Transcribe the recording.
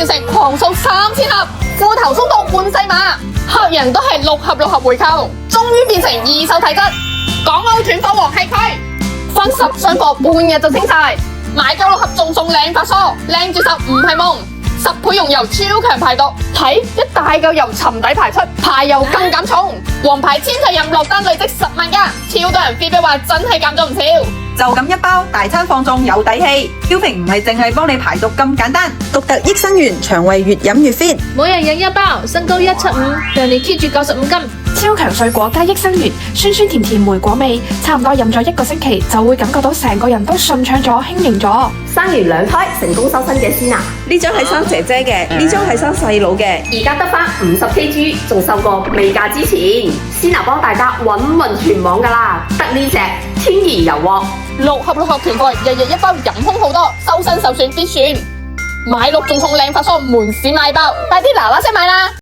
全城狂掃3000盒，褲頭鬆到半世碼，客人都係6盒回購，終於變成二手體質。港澳斷貨王係佢，分10箱貨半日就清晒，買夠6盒仲送靚髮梳，靚住手唔係夢，10倍溶油超強排毒，睇一大嚿油沉底排出，排油更減重，王牌千齊飲落單累積10萬加，超多人 feedback 話真係減咗唔少。就咁一包，大餐放縱有底氣。Qfix唔係淨係幫你排毒咁簡單，獨特益生元，腸胃越飲越 fit。每人飲一包，身高175，讓你 keep 住95斤。超強水果加益生元，酸酸甜甜莓果味，差唔多飲咗1個星期就會感覺到成個人都順暢咗、輕盈咗。生完2胎成功瘦身嘅Sina，呢張係生姐姐嘅，呢張係生細佬嘅。而家得返50 kg，仲瘦過未嫁之前。Sina幫大家穩穩全網㗎啦，得呢隻天然油鑊6盒團購，日日一包，飲空好多，瘦身首選必選。買6仲送靚髮梳，門市賣爆，快啲嗱嗱聲買啦！